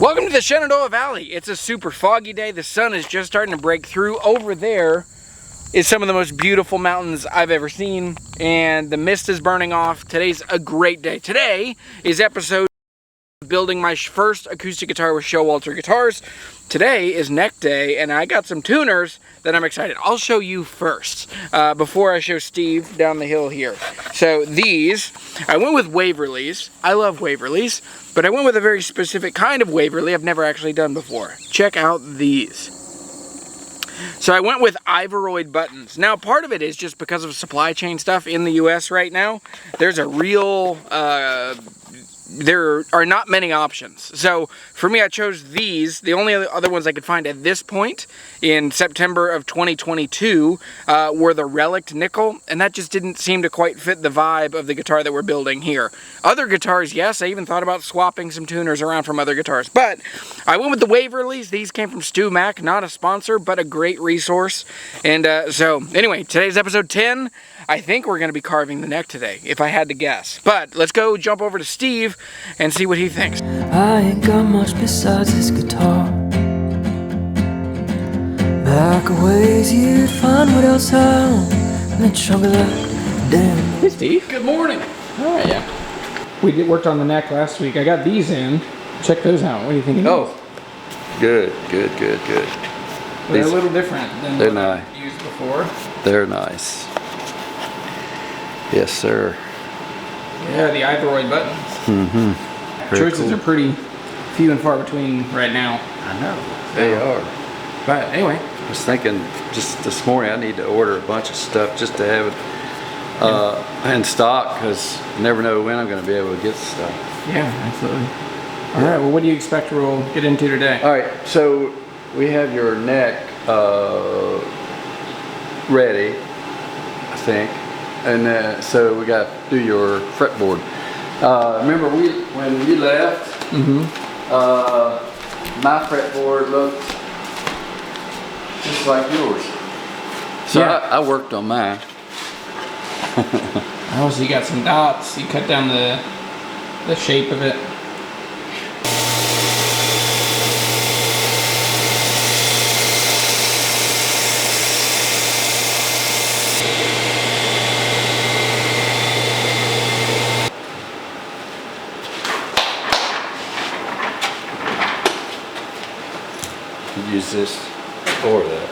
Welcome to the Shenandoah Valley. It's a super foggy day. The sun is just starting to break through. Over there is some of the most beautiful mountains I've ever seen, and the mist is burning off. Today's a great day. Today is episode building my first acoustic guitar with Showalter guitars. Today is neck day, and I got some tuners that I'm excited. I'll show you first before I show Steve down the hill here. So these, I went with Waverleys. I love Waverleys, but I went with a very specific kind of Waverley I've never actually done before. Check out these. So I went with Ivoroid buttons. Now part of it is just because of supply chain stuff in the US right now. There's a real there are not many options. So for me, I chose these. The only other ones I could find at this point in September of 2022 were the Relic Nickel, and that just didn't seem to quite fit the vibe of the guitar that we're building here. Other guitars, yes, I even thought about swapping some tuners around from other guitars, but I went with the Waverleys. These came from Stu Mac, not a sponsor, but a great resource. And so anyway, today's episode 10. I think we're going to be carving the neck today, if I had to guess. But let's go jump over to Steve and see what he thinks. I ain't got much besides this guitar. Back a ways you'd find what else I own in the trunk of that damn. Hey Steve. Good morning. How are ya? We worked on the neck last week. I got these in. Check those out. What do you think? Oh, good. They're a little different than They're what nice. I've used before. They're nice. Yes, sir. Yeah, the Ivoroid buttons. Mm-hmm. Choices are pretty few and far between right now. I know. They are. But anyway. I was thinking just this morning I need to order a bunch of stuff just to have it in stock, because you never know when I'm going to be able to get stuff. Yeah, absolutely. All right, well, what do you expect we'll get into today? All right, so we have your neck ready, I think. And so we got to do your fretboard. Remember when you left, my fretboard looked just like yours. So yeah. I worked on mine. Oh, so you got some dots. You cut down the shape of it. Use this or that.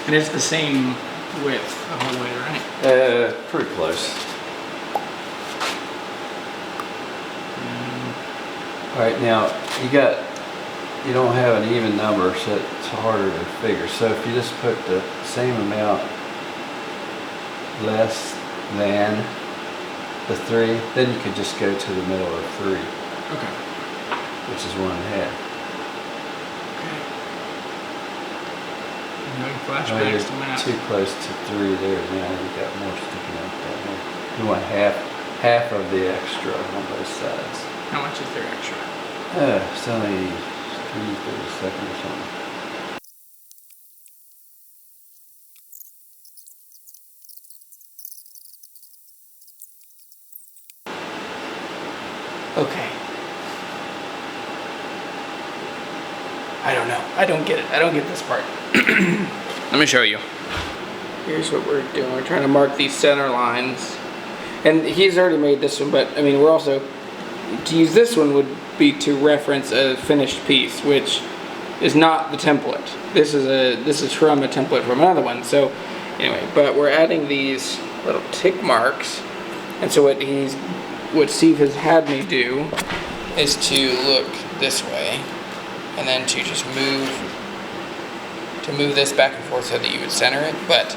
And it's the same width the whole way, right? Pretty close. All right, now you don't have an even number, so it's harder to figure. So if you just put the same amount less than the 3, then you could just go to the middle of 3. Okay. Which is 1.5. Okay. No Oh, flashbacks you're to math. too close to 3 there. Now you got more sticking out that way. You want half of the extra on both sides. How much is there extra? It's only 3/32 or something. Okay. I don't know. I don't get it. I don't get this part. Let me show you. Here's what we're doing. We're trying to mark these center lines. And he's already made this one, but I mean, we're also, to use this one would be to reference a finished piece, which is not the template. This is from a template from another one. So anyway, but we're adding these little tick marks. And so what Steve has had me do is to look this way, and then to just move this back and forth so that you would center it. But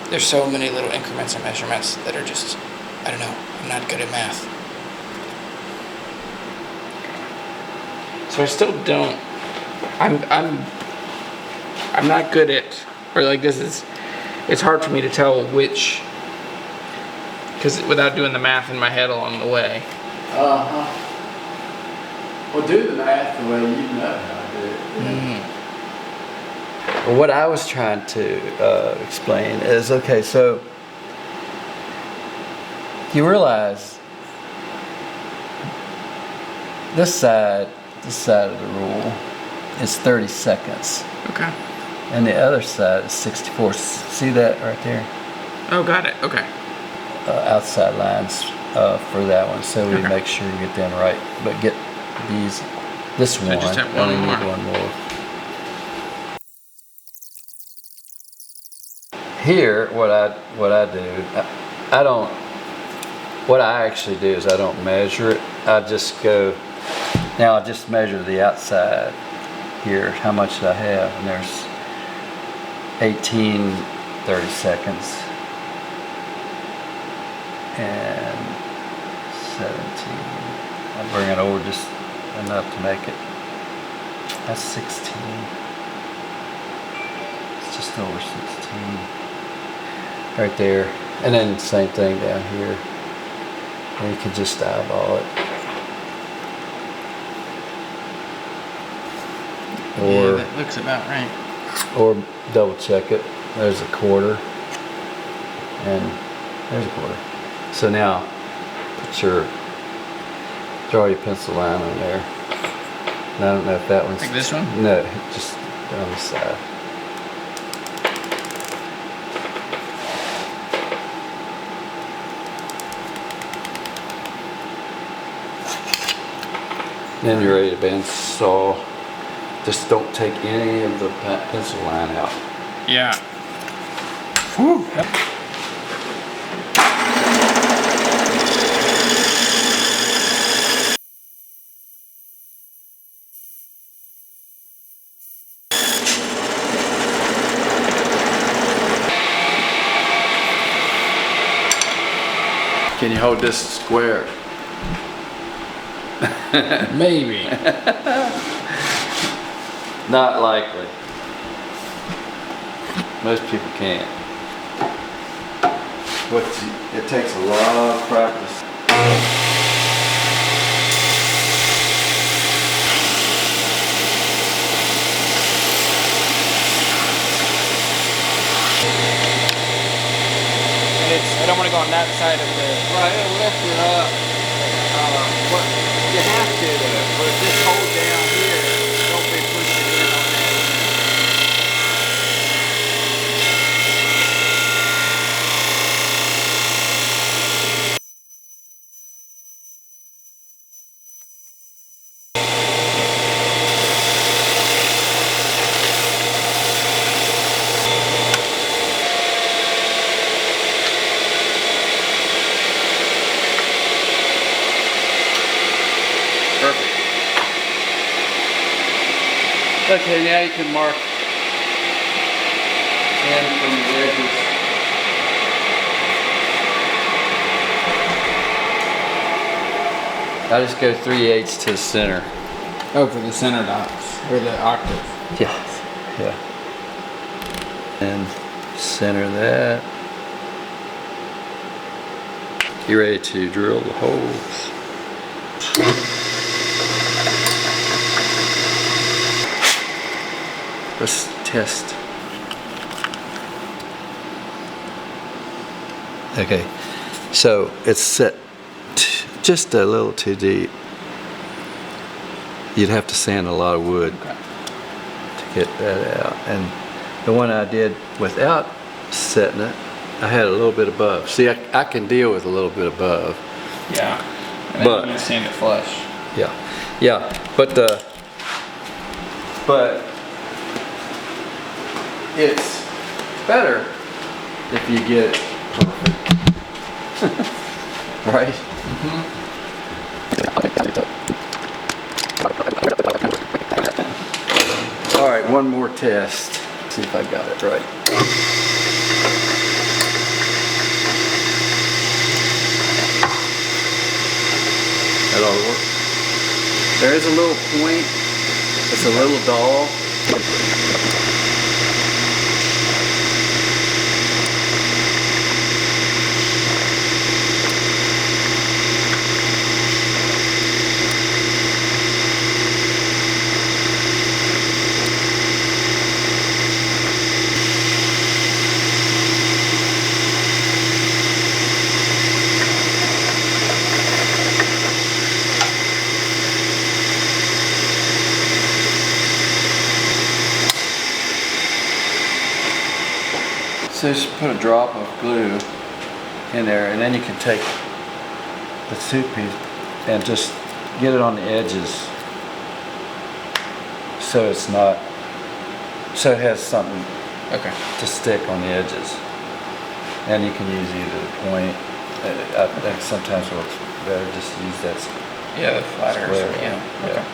there's so many little increments and measurements that are just, I don't know, I'm not good at math. So I still don't, I'm not good at, or like it's hard for me to tell which, because without doing the math in my head along the way. Well, do the math the way you know how to do it. Well, what I was trying to explain is, okay, so you realize this side of the rule is 30 seconds. Okay. And the other side is 64. See that right there? Oh, got it. Okay. Outside lines for that one, so we Okay. make sure you get them right. But get these, this one. just have only one need more. one more. Here, what I do, I don't. What I actually do is I don't measure it. I just go. Now I just measure the outside here. How much I have, and there's 18, 30 seconds. And 17. I bring it over just enough to make it. That's 16. It's just over 16. Right there. And then same thing down here. And you can just eyeball it. Or, yeah, that looks about right. or double check it. There's a quarter. And there's a quarter. So now, draw your pencil line on there. And I don't know if that one's... Like this one? No, just down the side. Then you're ready to bandsaw. Just don't take any of the pencil line out. Yeah. Whew. Yep. Can you hold this square? Maybe. Not likely. Most people can't. But it takes a lot of practice. I don't want to go on that side of the... Right, it'll lift it up. What you have to though, but just hold down here. Don't be pushing in on that. Okay, now you can mark in from the edges. I just go 3/8 to the center. Oh, for the center dots, or the octave. Yeah. Yeah. And center that. You ready to drill the holes? Let's test. Okay, so it's set just a little too deep. You'd have to sand a lot of wood to get that out. And the one I did without setting it, I had a little bit above. See, I can deal with a little bit above. Yeah. And But- then you can sand it flush. Yeah, yeah, but it's better if you get it perfect, right? All right, one more test. See if I got it right. That ought to work. There is a little point. It's a little dull. So just put a drop of glue in there, and then you can take the toothpick and just get it on the edges, so it's not, so it has something to stick on the edges. And you can use either the point. I think sometimes it looks better just to use that. Yeah, the flatter. Yeah. Okay.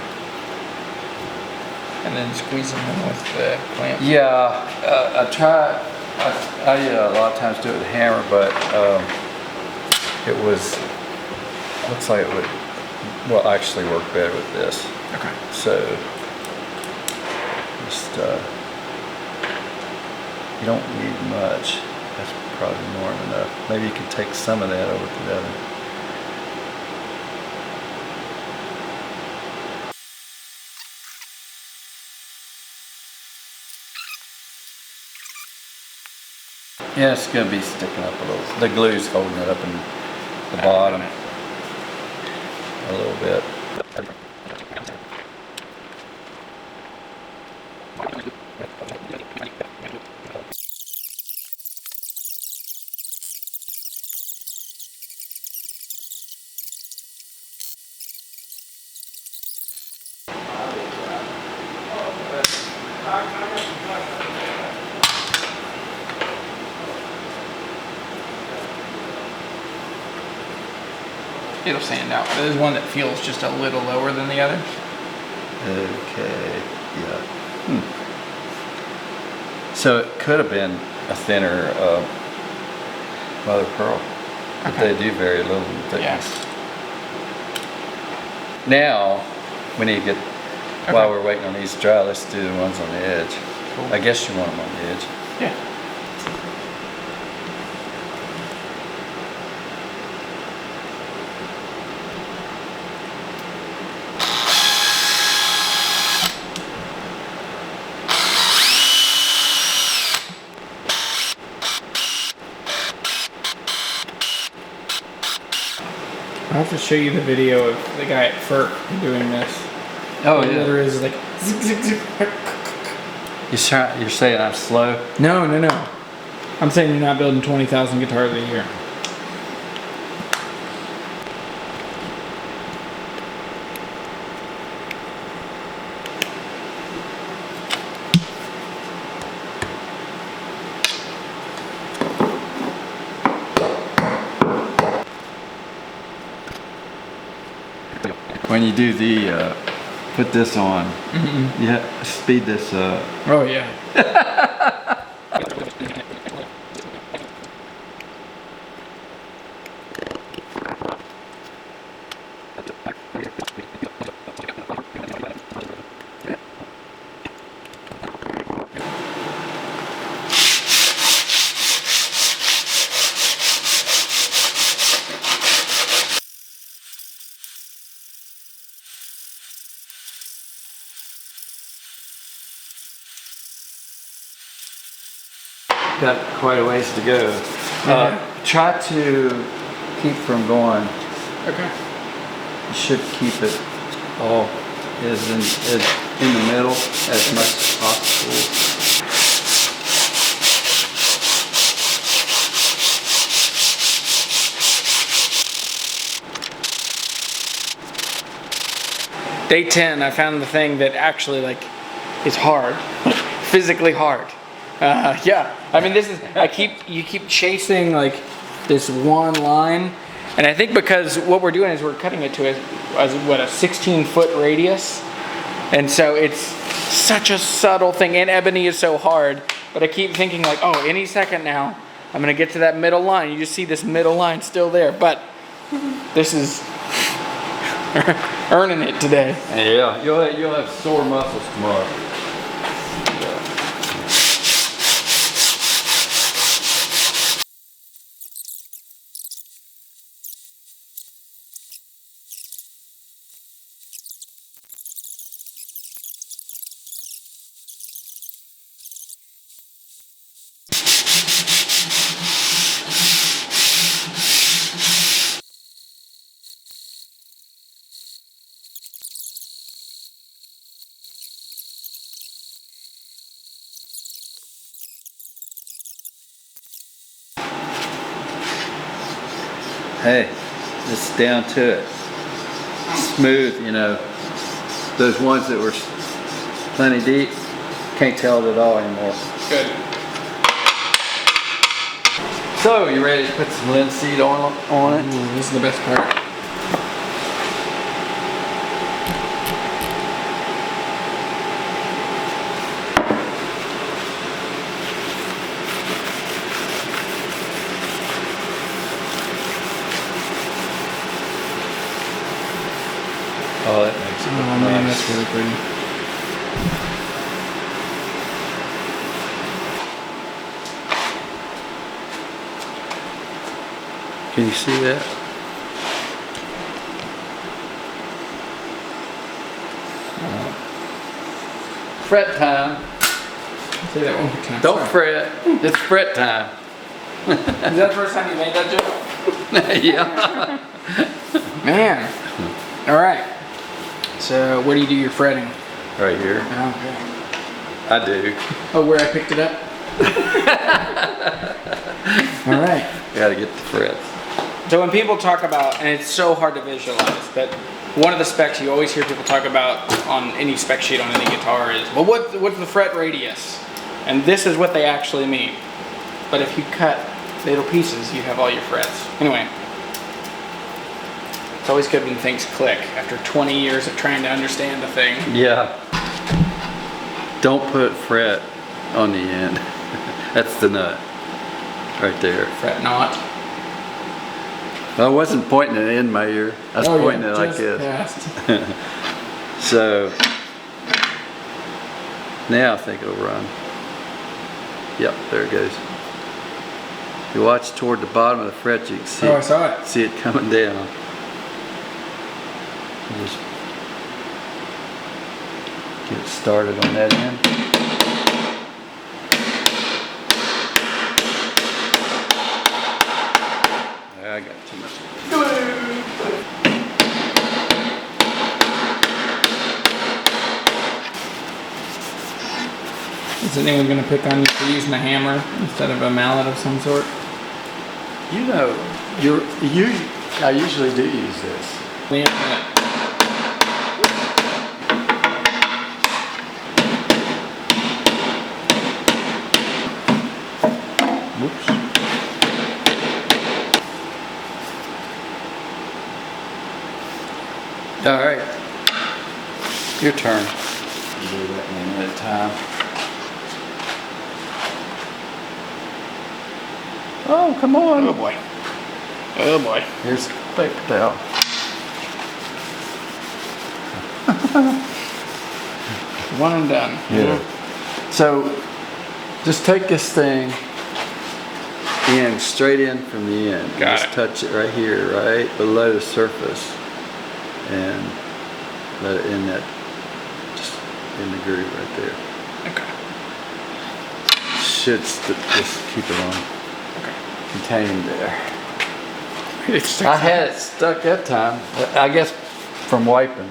And then squeezing them with the clamp. Yeah, I try. I a lot of times do it with a hammer, but it looks like it will actually work better with this. Okay. So just you don't need much. That's probably more than enough. Maybe you can take some of that over to the other. Yeah, it's going to be sticking up a little. The glue's holding it up in the bottom a little bit. It'll sand out. There's one that feels just a little lower than the others. Okay, yeah. So it could have been a thinner mother of pearl, but they do very little in thickness. Yeah. Now, we need to get, while we're waiting on these to dry, let's do the ones on the edge. Cool. I guess you want them on the edge. Yeah. I'll have to show you the video of the guy at FERC doing this. Oh, yeah. There is like zig, zig, zig. You're saying I'm slow? No. I'm saying you're not building 20,000 guitars a year. When you do the, put this on, yeah, speed this up. Oh yeah. Got quite a ways to go. Try to keep from going. Okay. You should keep it all is in the middle as much as possible. Day 10, I found the thing that actually like is hard, physically hard. Yeah, I mean this is, you keep chasing like this one line, and I think because what we're doing is we're cutting it to a 16-foot radius, and so it's such a subtle thing, and ebony is so hard, but I keep thinking like, oh, any second now, I'm gonna get to that middle line. You just see this middle line still there, but this is earning it today. Yeah, you'll have sore muscles tomorrow. hey, it's down to it. Smooth, you know. Those ones that were plenty deep, can't tell it at all anymore. Good. So, you ready to put some linseed on it? Ooh, this is the best part. Oh, that makes it look Oh man, nice. that's really pretty. Can you see that? Fret time. Say that one more time. Don't fret. It's fret time. Is that the first time you made that joke? Yeah. Man. All right. So where do you do your fretting? Right here. Okay. I do. Oh, where I picked it up? All right. Gotta get the frets. So when people talk about, and it's so hard to visualize, but one of the specs you always hear people talk about on any spec sheet on any guitar is, well, what's the fret radius? And this is what they actually mean. But if you cut little pieces, you have all your frets. Anyway, it's always good when things click after 20 years of trying to understand the thing. Yeah. Don't put fret on the end. That's the nut. Right there. Fret not. I wasn't pointing it in my ear. I was pointing it like this. Past. So now I think it'll run. Yep, there it goes. If you watch toward the bottom of the fret, you can see Oh, I saw it. see it coming down. Just get started on that end. I got too much. Is anyone going to pick on you for using a hammer instead of a mallet of some sort? You know, I usually do use this. Yeah. Whoops. All right, your turn. Do that one at a time. Oh, come on. Oh boy. Oh boy. Here's the paper towel. One and done. Yeah. So, just take this thing in, straight in from the end. Got Just it. touch it right here, right below the surface. And let it in that, just in the groove right there. Okay. Should just keep it on, contained there. It's I had it stuck that time, I guess from wiping.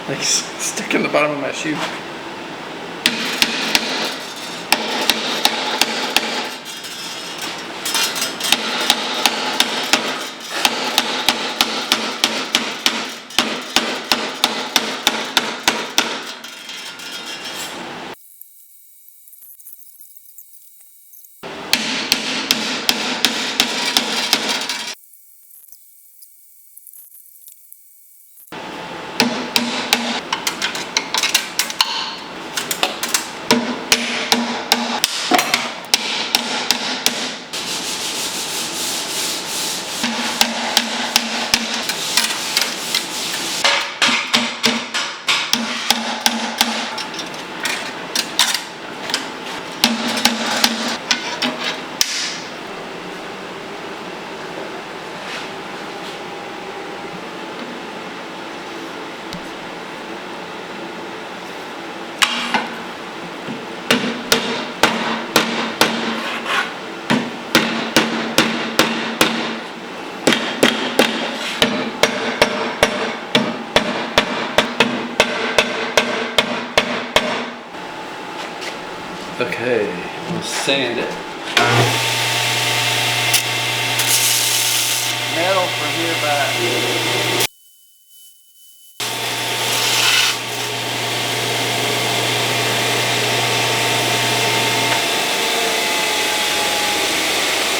like stuck in the bottom of my shoe. sand it. Metal from here back.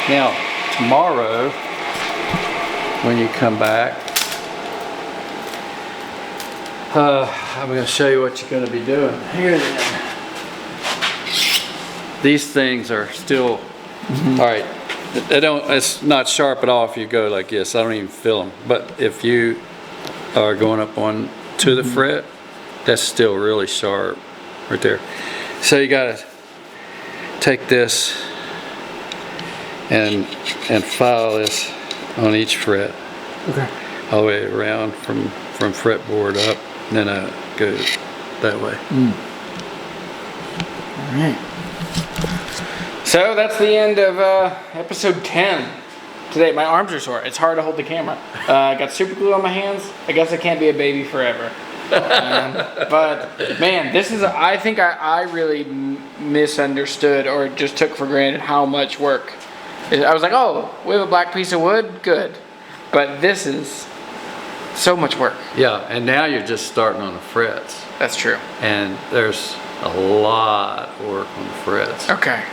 Now, tomorrow, when you come back, I'm going to show you what you're going to be doing. Here then. These things are still, all right, they don't, it's not sharp at all if you go like this. I don't even feel them. But if you are going up on to the fret, that's still really sharp right there. So you got to take this and file this on each fret. Okay. All the way around from fretboard up, and then I go that way. All right. So that's the end of episode 10. Today, my arms are sore. It's hard to hold the camera. I got super glue on my hands. I guess I can't be a baby forever. But man, this is, I think I really misunderstood or just took for granted how much work. I was like, oh, we have a black piece of wood, good. But this is so much work. Yeah, and now you're just starting on the frets. That's true. And there's a lot of work on the frets. Okay.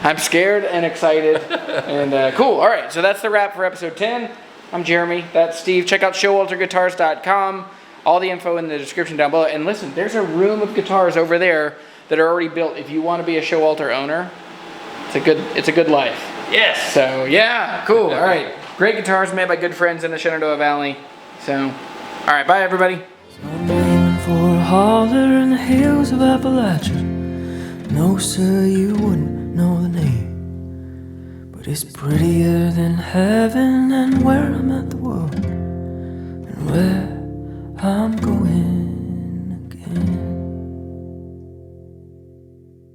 I'm scared and excited and cool. All right, so that's the wrap for episode 10. I'm Jeremy. That's Steve. Check out showalterguitars.com. All the info in the description down below. And listen, there's a room of guitars over there that are already built. If you want to be a Showalter owner, it's a good life. Yes. So yeah, cool. All right, great guitars made by good friends in the Shenandoah Valley. So, all right, bye everybody. I'm aiming for a holler in the hills of Appalachia. No, sir, you wouldn't know the name, but it's prettier than heaven and where I'm at the world and where I'm going.